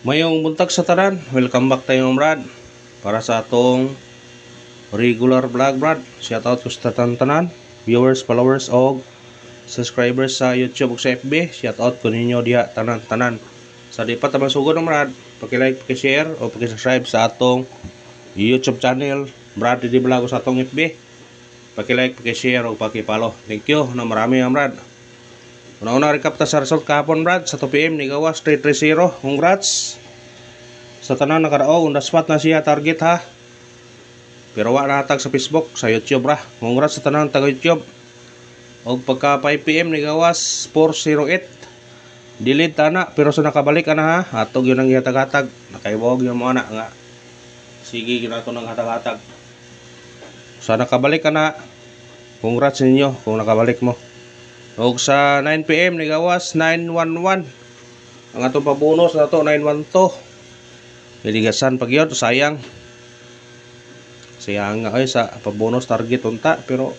Mayong buntag sa tanan, welcome back tayo Brad para sa atong regular vlog Brad. Shoutout ko sa tanan viewers, followers o subscribers sa YouTube o sa FB. Shoutout ko ninyo diha tanan. Sa di pa ta masugod Brad, paki-like, paki-share o paki-subscribe sa atong YouTube channel Brad Didi Vlog o sa atong FB. Paki-like, paki-share o paki-follow. Thank you na marami Brad. Una-una recap ta sa result kahapon Brad sa 2 PM ni gawas 330. Congrats sa tanan nakarao, on the spot na siya target ha. Pero wa natag sa Facebook, sa YouTube ra. Congrats sa tanan taga YouTube. Og pagka 5 PM ni gawas 408. Delete ana pero sa nakabalik ana ha. Atog yun ang gihatag-hatag. Nakaibog yung mga ana nga. Sige gyud ato nang hatag-hatag. Sa nakabalik ana, congrats sa inyo kung nakabalik mo. Og sa 9 PM ni gawas 911. Ang atong pabonus na to 912. Iligasan pag yun, sayang nga ay sa pabonus target unta pero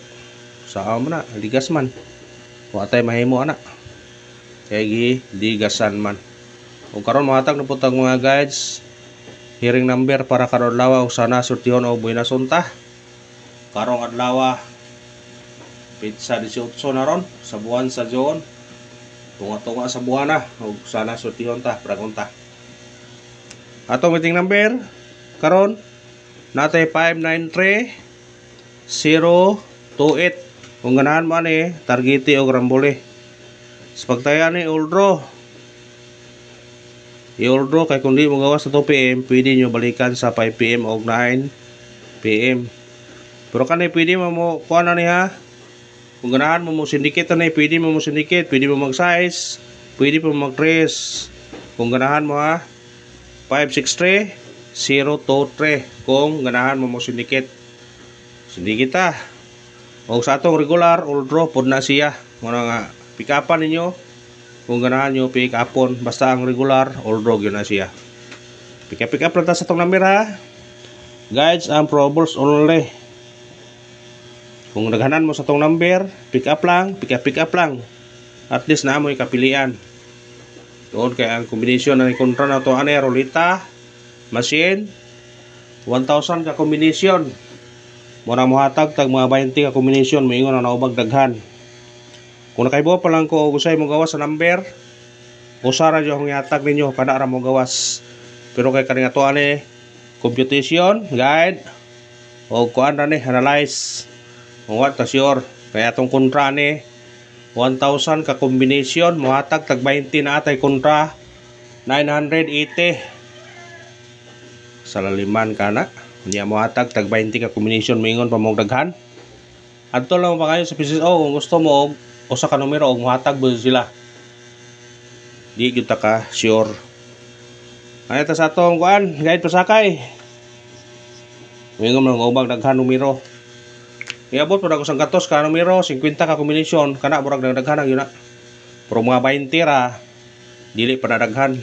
sa amo na ligas man wa tay mahimo ana kay ligasan man. Og karon mahatag na putang mga guides hearing number para karon adlaw sana surtihon og buenas unta karong adlaw pizza 18 na ron sa buwan sa June. Tunga-tunga sa buwan na ug sana surtihon ta pragunta. Atong meeting number karon natay 593028. Kung ganahan mo ani targeti og rambole. Sa pagtaya ni Uldro. I-Uldro kay kung di mo gawas sa 2 PM, pwede nyo balikan sa 5 PM o 9 PM. Pero kanay pwede mo kuha na niya. Kung ganahan mo syndicate na pwede mo syndicate, pwede mo mag-size, pwede mo mag-trace. Kung ganahan mo ha, 563-023 kung ganahan mo syndicate. Syndicate ta. O sa atong regular, Uldro, pod na siya. Muna nga, pick-upan ninyo. Kung ganahan nyo, pick-upon. Basta ang regular, Uldro, yun na siya. Pick-up lang ta sa atong number ha. Guides and probables only. Kung naghanan mo sa tong number, pick up lang. At least na mo ikapilian. Doon kay ang combination na kontra na to ane rolita, machine, 1,000 ka combination. Muna mo hatag tag mga 20 ka combination, moingon na naubag daghan. Kung nakaibo pa lang ko og usay mo gawas sa number, usara jud ang ihatag ninyo kada ra mo gawas. Pero kay kani ato ane computation, guide o kuan ra ni analyze. What ta sure kaya atong kontra ni 1,000 ka combination mohatag tag 20 na atay kontra 980 sa laliman kana niya mohatag tag 20 ka combination moingon pa mong daghan adto lang pa kayo sa PCSO kung gusto mo og usa ka numero og mohatag bud sila di gyud ta ka sure. Ay ta sa atong kuan guide pasakay moingon man ubag daghan numero. Iabot po na ko sang gatos ka numero 50 ka combination kana murag daghan yun na. Pero mga 20 ra dili pa nadaghan.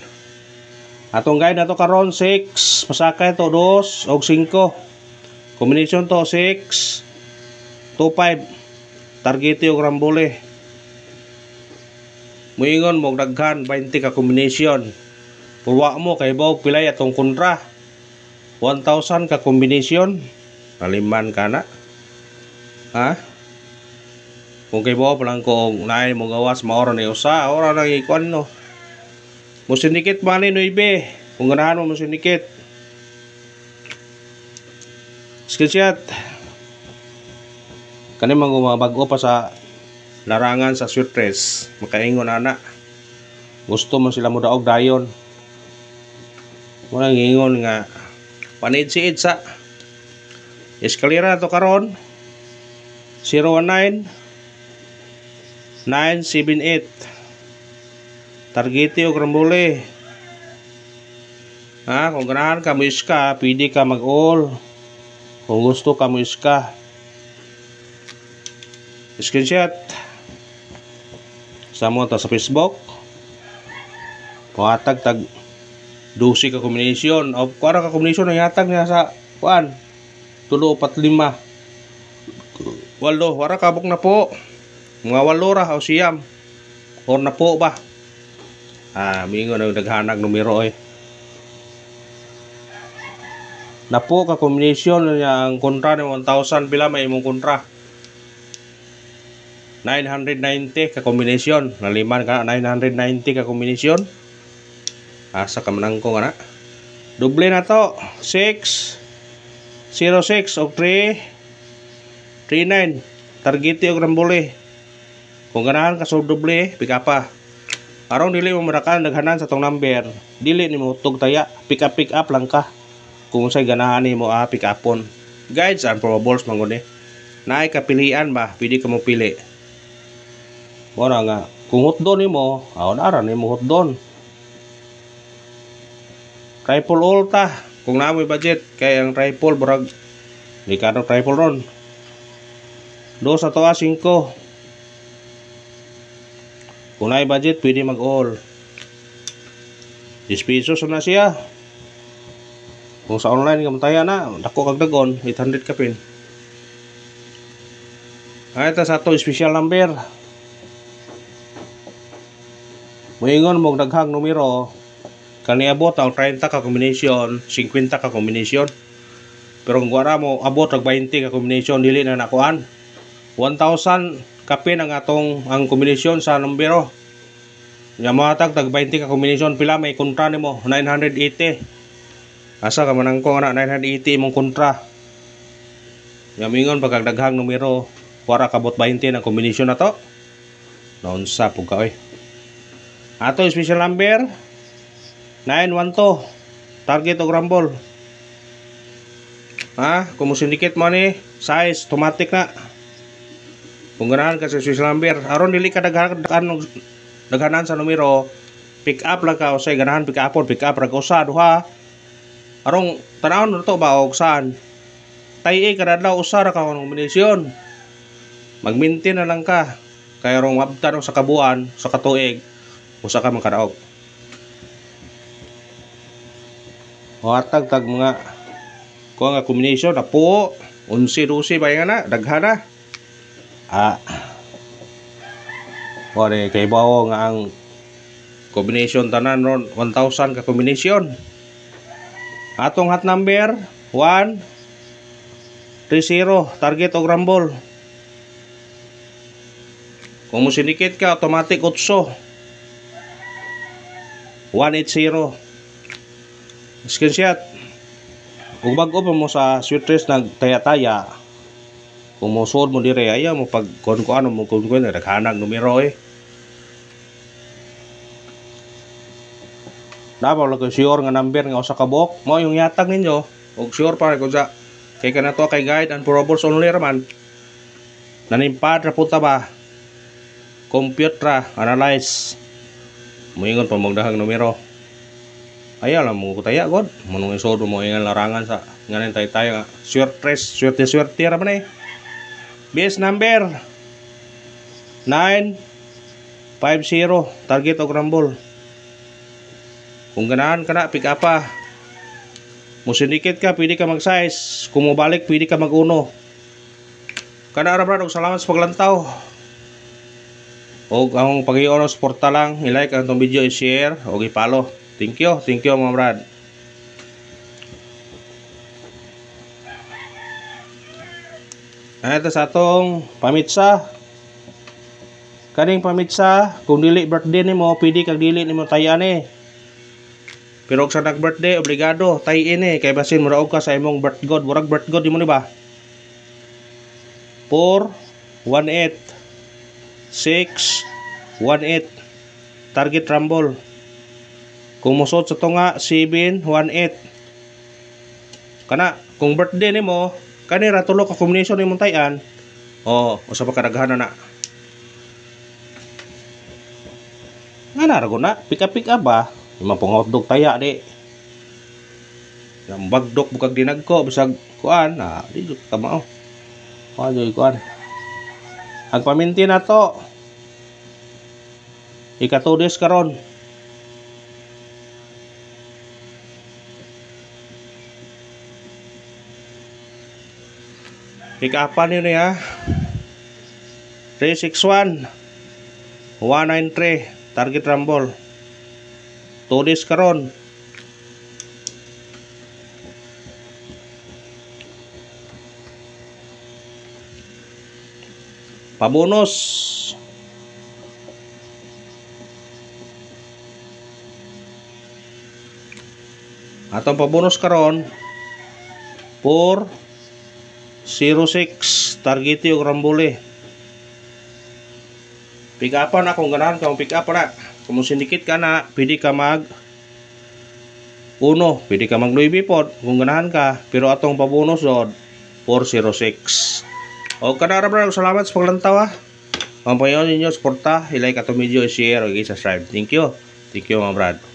Atong guide nato karon 6 pasakay to 2 og 5. Combination to 6 2 5. Targeti og rambole. Muingon mo daghan 20 ka combination. Pulwa mo kay bawog pilay atong kontra. 1,000 ka combination. Naliman kana. Ha? Kung kay mo palang kung naay mo gawas maoro ni usa, ora na ikuan no. Mo syndicate man ni 9. Kung ganahan mo syndicate. Screenshot. Kani man gumabag-o pa sa larangan sa sweet dress. Makaingon ana. Gusto man sila mo daog dayon. Wala ngingon nga panid si sa eskalera to karon. 019-978 targeti og rambole ha. Kung ganahan ka mo iska pwede ka mag all. Kung gusto ka mo iska screenshot sa mo ta sa Facebook pahatag tag 12 ka combination o kuara ka combination ang ihatag niya sa kuan 3, 4, 5 walo, wara kabok na po. Mga 8 ra o siyam. Or na po ba? Mingo na naghanag numero Napo ka combination niya ang kontra ni 1,000 pila may imong kontra. 990 ka kombinasyon. Naliman ka 990 ka kombinasyon. Asa ka manang ko ana. Doble na to. 6 06 og 3 39. Targeti og rambole. Kung ganahan ka sa doble, pick up pa. Aron dili mo marakan daghanan sa tong number. Dili nimo tug taya. Pick up lang ka. Kung say ganahan nimo pick upon. Guides and probables man gud naay kapilian ba, pili ka mo pili. Mora nga, kung hotdon nimo, aron nimo hotdon. Triple ulta, kung namoy budget kay ang triple burag di ka no triple ron. 2 sa toa 5. Kung naay budget pwede mag all. 10 pesos na siya. Kung sa online ka mataya na, dako kag dagon 800 ka pin. Ito sa to special number. Moingon mong daghang numero kaniabot ang 30 ka combination, 50 ka combination. Pero kung wala mo abot og 20 ka combination dili na nakuan. 1,000 kapin ang atong ang combination sa numero. Nya matag tag 20 ka combination pila may kontra nimo 980. Asa ka manang ko ana 980 imong kontra. Nya mingon pag daghang numero wara kabot 20 ang combination na to. Naunsa pug ka oy. Ato special number 912 target og rumble. Kung mo syndicate mo ni size automatic na. Kung ganahan ka sa special number aron dili ka daghanan sa numero, pick up lang ka usay ganahan pick up ra usa duha. Arong tanawon na to ba og saan? Tay kada adlaw usa ra ka kombinasyon. Mag-maintain na lang ka. Kay arong mabtan sa kabuan sa katuig usa ka man kadaog. Hatag tag mga kuha nga combination na po 11-12 ba yan na daghana. Wala kay bawo nga ang combination tanan ron 1,000 ka combination. Atong hot number 1 30 target og rumble. Kung mo syndicate ka automatic 8 180. Screenshot. Kung bago pa mo sa sweet dress nagtaya-taya, kung mo suod mo dire ayaw mo pag kung ano mo kung naghanag numero Dapat lang sure nga number nga usa ka buok mo yung yatag ninyo og sure pa kung sa kay kanato kay guide and probables only raman. Nanimpad ra puta ba? Compute ra, analyze. Moingon pa mong dahang numero. Ayaw lang mo kutaya god. Manong isod mo ingan larangan sa nganin tay-tay nga. Swerte ra man eh. Base number 950 target og rumble. Kung ganahan ka na pick up pa. Mo syndicate ka pwede ka mag-size. Kung mo balik pwede ka mag-uno. Kana ra brad og salamat sa paglantaw. Og ang pag-i-on suporta lang, i-like ang itong video, i-share, o i-follow. Thank you mga brad. Ito sa atong pamitsa. Kaning pamitsa, kung dili birthday nimo, pwede kag dili nimo tayan eh. Pero kung sa nag-birthday, obligado, tayin eh. Kaya basin muraog ka sa imong birth god. Murag birth god, di mo ni ba? 418 618 target rumble. Kung musot sa tunga 718 kana kung birthday nimo kanira tulo ka combination nimong tayan usa pa kadaghan na ngana ra guna pick up ba mapangotdog taya di yang bagdok bukag dinagko bisag kuan di tamao kuan ang paminti na to ikatudes karon pick upan nyo niya 361 193 target rumble 2 days karon pabonus. Atong pabonus karon 406 target yung rambole. Pick upan na kung ganahan ka, pick up na. Kung sindikit ka na, pwede ka mag uno, pwede ka mag Louis Vuitton kung ganahan ka, pero atong pabonus od 406. O kanara bro, salamat sa paglantaw ha. Pampayon ninyo, suporta, i-like atong video, i-share, o i-subscribe. Thank you mga brad.